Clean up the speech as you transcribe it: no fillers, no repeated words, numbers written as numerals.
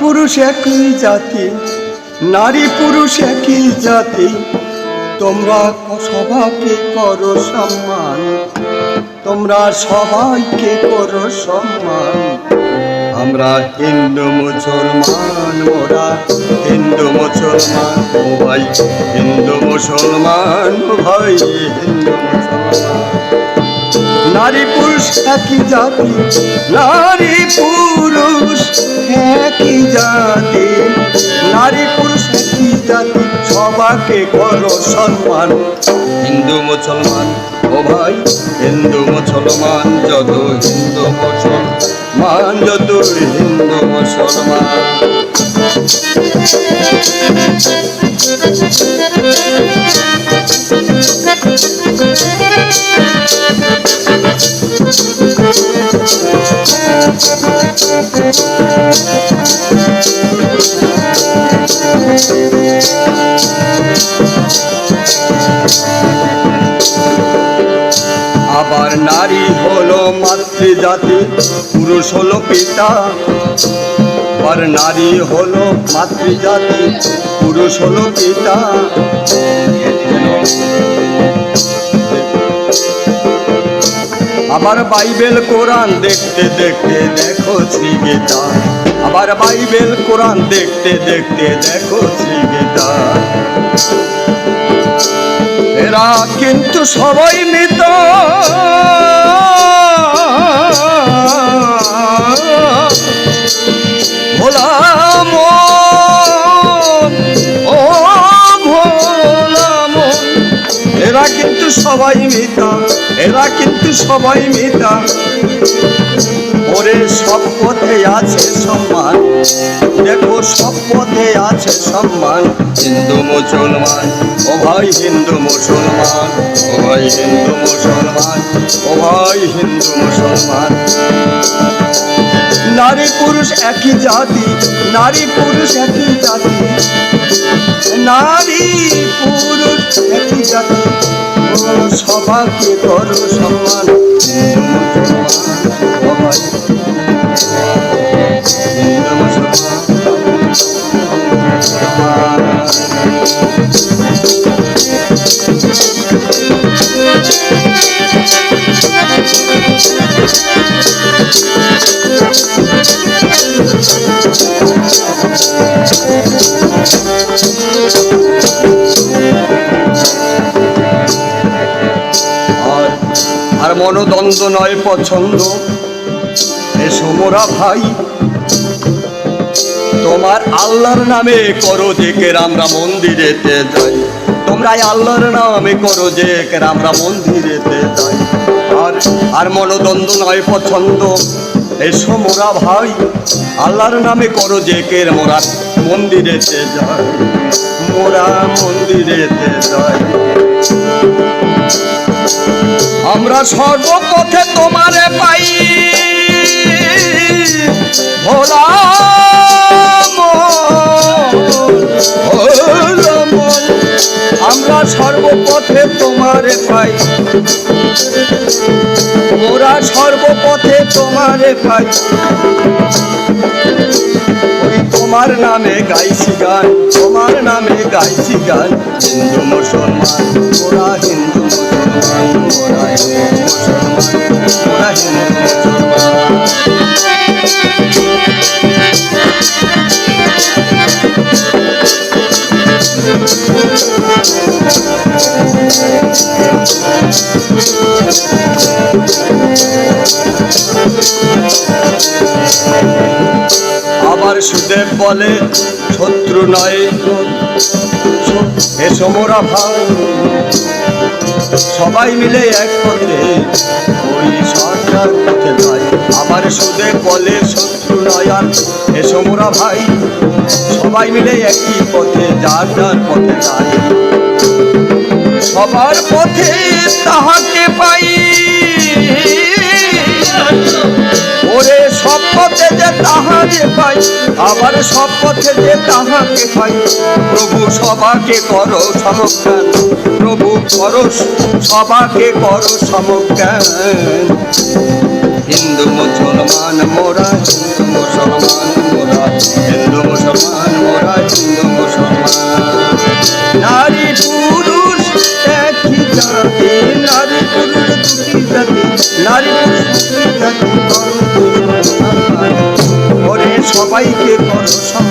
পুরুষ একই জাতি, নারী পুরুষ একই জাতি। তোমরা সবাইকে করো সম্মান, তোমরা সবাইকে করো সম্মান। আমরা হিন্দু মুসলমান, ওরা হিন্দু মুসলমান, ও ভাই হিন্দু মুসলমান, ও ভাই হিন্দু মুসলমান। নারী পুরুষ একই জাতি, নারী পুরুষ একই জাতি, নারী পুরুষ একই জাতি। সবাইকে করো সম্মান, হিন্দু মুসলমান, ও ভাই হিন্দু মুসলমান। যত হিন্দু মুসলমান, যত হিন্দু মুসলমান। আবার নারী হলো মাতৃজাতি, পুরুষ হলো পিতা। আবার নারী হলো মাতৃজাতি, পুরুষ হলো পিতা। আবার বাইবেল কোরআন দেখতে দেখতে দেখো শ্রীগীতা। আবার বাইবেল কোরআন দেখতে দেখতে দেখো শ্রীগীতা। এরা কিন্তু সবাই মৃত, ভোলা মন, ও ভোলা মন। এরা কিন্তু সবাই মিতা, এরা কিন্তু সবাই মিতা। ওরে সব পথে আছে সম্মান, দেখো সব পথে আছে সম্মান। হিন্দু মুসলমান, ও ভাই হিন্দু মুসলমান, ও ভাই হিন্দু মুসলমান, ও ভাই হিন্দু মুসলমান। নারী পুরুষ একই জাতি, নারী পুরুষ একই জাতি, নারী পুরুষ একই জাতি। সবাইকে করো সম্মান, হিন্দু মুসলমান, ও ভাই হিন্দু মুসলমান। আর মনোদ্বন্দ্ব নয় পছন্দ, এসো মোরা ভাই তোমার আল্লাহর নামে করো জিকির, আমরা মন্দিরেতে যাই। তোমরা আল্লাহর নামে করো জিকির, আমরা মন্দিরেতে যাই। আর মনোদ্বন্দ্ব নয় পছন্দ, এসো মোরা ভাই আল্লাহর নামে করো জিকির, মোরা মন্দিরেতে যাই, মোরা মন্দিরেতে যাই। আমরা সর্বপথে তোমারে পাই, ভোলা মন। আমরা সর্বপথে তোমারে পাই, মোরা সর্বপথে তোমারে পাই। ওই তোমার নামে গাইছি গান, তোমার নামে গাইছি গান। হিন্দু মুসলমান, মোরা হিন্দু মুসলমান, মোরা হিন্দু মুসলমান, মোরা হিন্দু মুসলমান। আবার সুদেব বলে শত্রু নয়, এসো মোরা ভাই সবাই মিলে এক পথে ওই সরকার পথে যাই। আবার সুদেব বলে শত্রু নয়, আর এসো মোরা ভাই সবাই মিলে একই পথে, যার যার পথে যাই। সবার পথে তাহাকে পাই, ওরে সব পথে যে তাহাকে পাই, আবার সব পথে যে তাহাকে পাই। প্রভু সবাকে করো সমজ্ঞান, প্রভু করো সবাকে করো সমজ্ঞান। হিন্দু মুসলমান মোরা, হিন্দু মুসলমান মোরা, হিন্দু সবাইকে করো